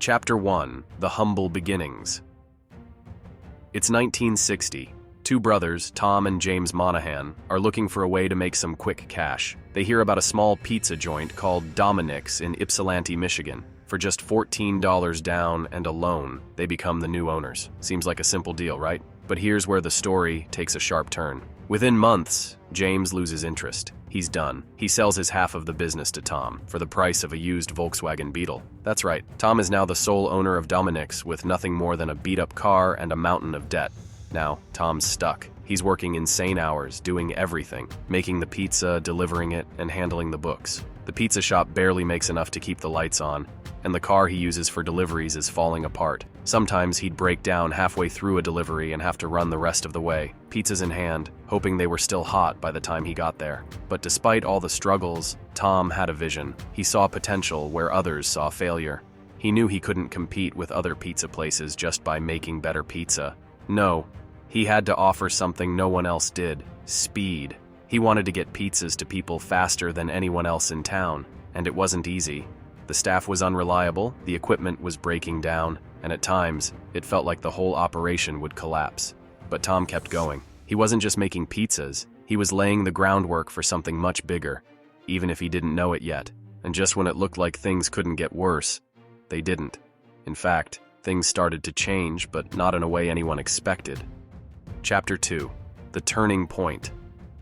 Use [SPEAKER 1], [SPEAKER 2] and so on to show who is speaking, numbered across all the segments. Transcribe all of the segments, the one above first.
[SPEAKER 1] Chapter 1: The Humble Beginnings. It's 1960. Two brothers, Tom and James Monaghan, are looking for a way to make some quick cash. They hear about a small pizza joint called DomiNick's in Ypsilanti, Michigan. For just $14 down and a loan, they become the new owners. Seems like a simple deal, right? But here's where the story takes a sharp turn. Within months, James loses interest. He's done. He sells his half of the business to Tom for the price of a used Volkswagen Beetle. That's right, Tom is now the sole owner of DomiNick's with nothing more than a beat-up car and a mountain of debt. Now, Tom's stuck. He's working insane hours, doing everything, making the pizza, delivering it, and handling the books. The pizza shop barely makes enough to keep the lights on, and the car he uses for deliveries is falling apart. Sometimes he'd break down halfway through a delivery and have to run the rest of the way, pizzas in hand, hoping they were still hot by the time he got there. But despite all the struggles, Tom had a vision. He saw potential where others saw failure. He knew he couldn't compete with other pizza places just by making better pizza. No, he had to offer something no one else did: speed. He wanted to get pizzas to people faster than anyone else in town, and it wasn't easy. The staff was unreliable, the equipment was breaking down, and at times, it felt like the whole operation would collapse. But Tom kept going. He wasn't just making pizzas, he was laying the groundwork for something much bigger, even if he didn't know it yet. And just when it looked like things couldn't get worse, they didn't. In fact, things started to change, but not in a way anyone expected. Chapter 2: The Turning Point.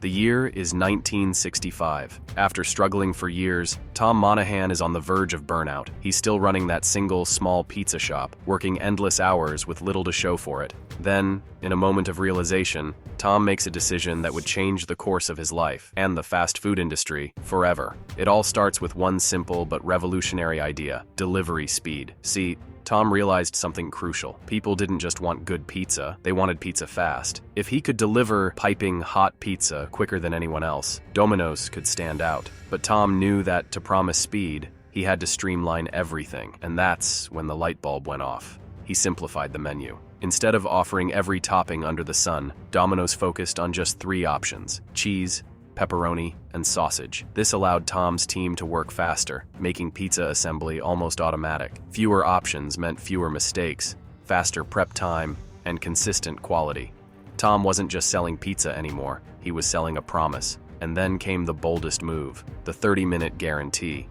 [SPEAKER 1] The year is 1965. After struggling for years, Tom Monaghan is on the verge of burnout. He's still running that single, small pizza shop, working endless hours with little to show for it. Then, in a moment of realization, Tom makes a decision that would change the course of his life and the fast food industry forever. It all starts with one simple but revolutionary idea: delivery speed. See, Tom realized something crucial. People didn't just want good pizza, they wanted pizza fast. If he could deliver piping hot pizza quicker than anyone else, Domino's could stand out. But Tom knew that to promise speed, he had to streamline everything, and that's when the light bulb went off. He simplified the menu. Instead of offering every topping under the sun, Domino's focused on just 3 options: cheese, pepperoni, and sausage. This allowed Tom's team to work faster, making pizza assembly almost automatic. Fewer options meant fewer mistakes, faster prep time, and consistent quality. Tom wasn't just selling pizza anymore, he was selling a promise. And then came the boldest move: the 30-minute guarantee.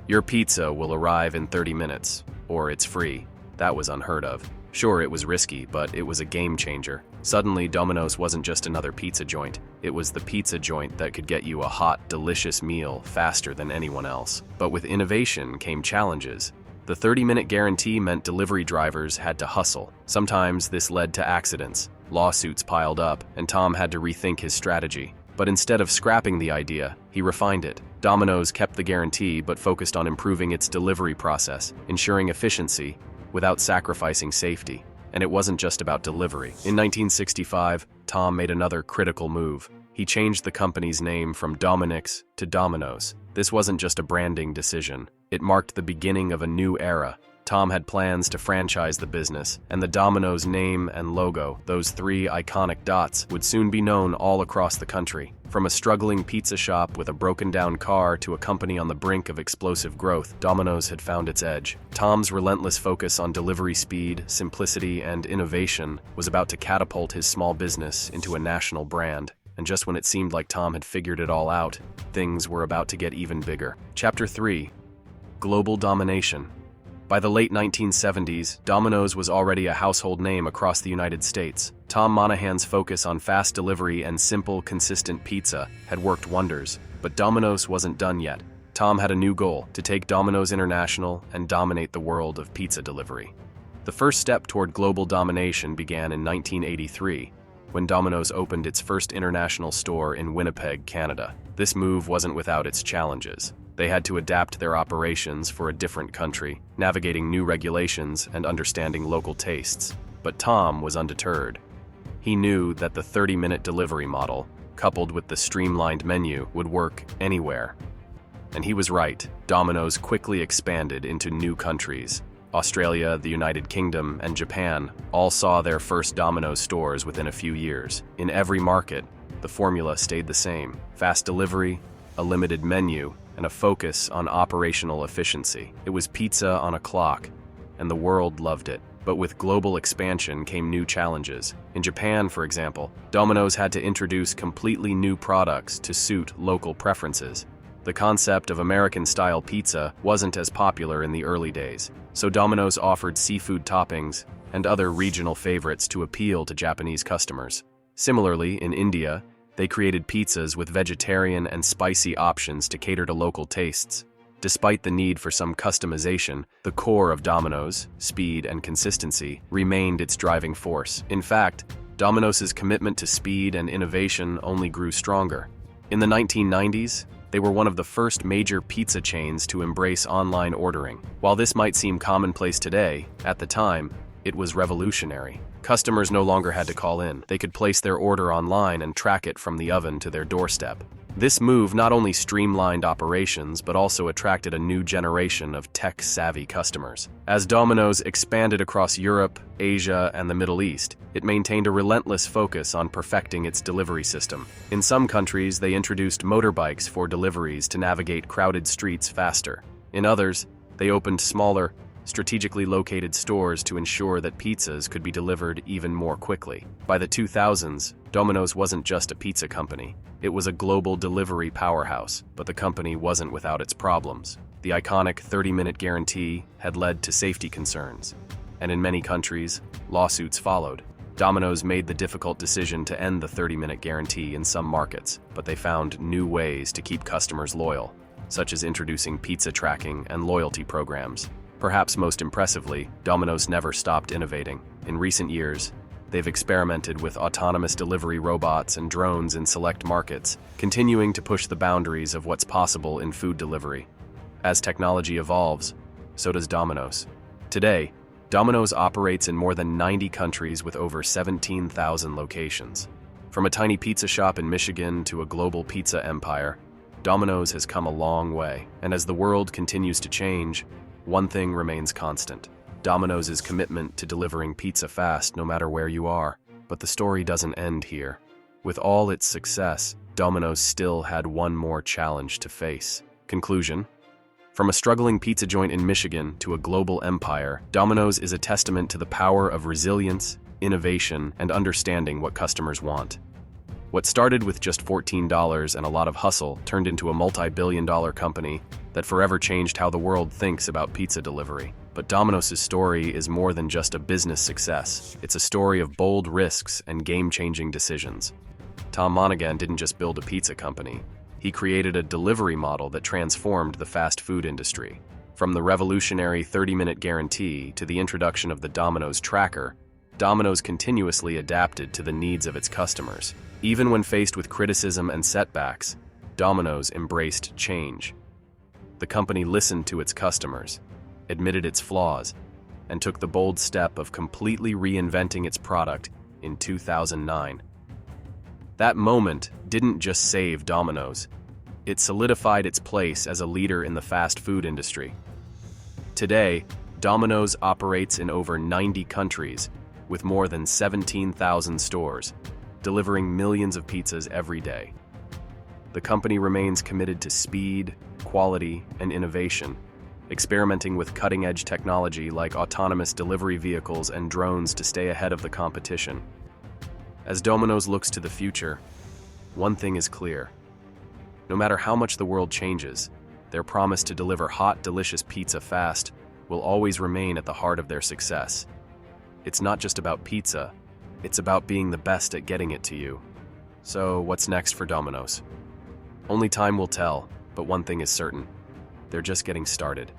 [SPEAKER 1] Your pizza will arrive in 30 minutes, or it's free. That was unheard of. Sure, it was risky, but it was a game changer. Suddenly, Domino's wasn't just another pizza joint. It was the pizza joint that could get you a hot, delicious meal faster than anyone else. But with innovation came challenges. The 30-minute guarantee meant delivery drivers had to hustle. Sometimes this led to accidents. Lawsuits piled up, and Tom had to rethink his strategy. But instead of scrapping the idea, he refined it. Domino's kept the guarantee but focused on improving its delivery process, ensuring efficiency, without sacrificing safety. And it wasn't just about delivery. In 1965, Tom made another critical move. He changed the company's name from DomiNick's to Domino's. This wasn't just a branding decision. It marked the beginning of a new era. Tom had plans to franchise the business, and the Domino's name and logo, those 3 iconic dots, would soon be known all across the country. From a struggling pizza shop with a broken-down car to a company on the brink of explosive growth, Domino's had found its edge. Tom's relentless focus on delivery speed, simplicity, and innovation was about to catapult his small business into a national brand. And just when it seemed like Tom had figured it all out, things were about to get even bigger. Chapter 3: Global Domination. By the late 1970s, Domino's was already a household name across the United States. Tom Monaghan's focus on fast delivery and simple, consistent pizza had worked wonders. But Domino's wasn't done yet. Tom had a new goal: to take Domino's international and dominate the world of pizza delivery. The first step toward global domination began in 1983, when Domino's opened its first international store in Winnipeg, Canada. This move wasn't without its challenges. They had to adapt their operations for a different country, navigating new regulations and understanding local tastes. But Tom was undeterred. He knew that the 30-minute delivery model, coupled with the streamlined menu, would work anywhere. And he was right. Domino's quickly expanded into new countries. Australia, the United Kingdom, and Japan all saw their first Domino's stores within a few years. In every market, the formula stayed the same: fast delivery, a limited menu, and a focus on operational efficiency. It was pizza on a clock, and the world loved it. But with global expansion came new challenges. In Japan, for example, Domino's had to introduce completely new products to suit local preferences. The concept of American-style pizza wasn't as popular in the early days, so Domino's offered seafood toppings and other regional favorites to appeal to Japanese customers. Similarly, in India, they created pizzas with vegetarian and spicy options to cater to local tastes. Despite the need for some customization, the core of Domino's, speed and consistency, remained its driving force. In fact, Domino's commitment to speed and innovation only grew stronger. In the 1990s, they were one of the first major pizza chains to embrace online ordering. While this might seem commonplace today, at the time, it was revolutionary. Customers no longer had to call in. They could place their order online and track it from the oven to their doorstep. This move not only streamlined operations, but also attracted a new generation of tech-savvy customers. As Domino's expanded across Europe, Asia, and the Middle East, it maintained a relentless focus on perfecting its delivery system. In some countries, they introduced motorbikes for deliveries to navigate crowded streets faster. In others, they opened smaller, strategically located stores to ensure that pizzas could be delivered even more quickly. By the 2000s, Domino's wasn't just a pizza company. It was a global delivery powerhouse, but the company wasn't without its problems. The iconic 30-minute guarantee had led to safety concerns, and in many countries, lawsuits followed. Domino's made the difficult decision to end the 30-minute guarantee in some markets, but they found new ways to keep customers loyal, such as introducing pizza tracking and loyalty programs. Perhaps most impressively, Domino's never stopped innovating. In recent years, they've experimented with autonomous delivery robots and drones in select markets, continuing to push the boundaries of what's possible in food delivery. As technology evolves, so does Domino's. Today, Domino's operates in more than 90 countries with over 17,000 locations. From a tiny pizza shop in Michigan to a global pizza empire, Domino's has come a long way. And as the world continues to change, one thing remains constant: Domino's commitment to delivering pizza fast no matter where you are. But the story doesn't end here. With all its success, Domino's still had one more challenge to face. Conclusion: from a struggling pizza joint in Michigan to a global empire, Domino's is a testament to the power of resilience, innovation, and understanding what customers want. What started with just $14 and a lot of hustle turned into a multi-billion-dollar company that forever changed how the world thinks about pizza delivery. But Domino's story is more than just a business success. It's a story of bold risks and game-changing decisions. Tom Monaghan didn't just build a pizza company. He created a delivery model that transformed the fast food industry. From the revolutionary 30-minute guarantee to the introduction of the Domino's tracker, Domino's continuously adapted to the needs of its customers. Even when faced with criticism and setbacks, Domino's embraced change. The company listened to its customers, admitted its flaws, and took the bold step of completely reinventing its product in 2009. That moment didn't just save Domino's. It solidified its place as a leader in the fast food industry. Today, Domino's operates in over 90 countries with more than 17,000 stores, delivering millions of pizzas every day. The company remains committed to speed, quality, and innovation, experimenting with cutting-edge technology like autonomous delivery vehicles and drones to stay ahead of the competition. As Domino's looks to the future, one thing is clear. No matter how much the world changes, their promise to deliver hot, delicious pizza fast will always remain at the heart of their success. It's not just about pizza, it's about being the best at getting it to you. So, what's next for Domino's? Only time will tell, but one thing is certain: they're just getting started.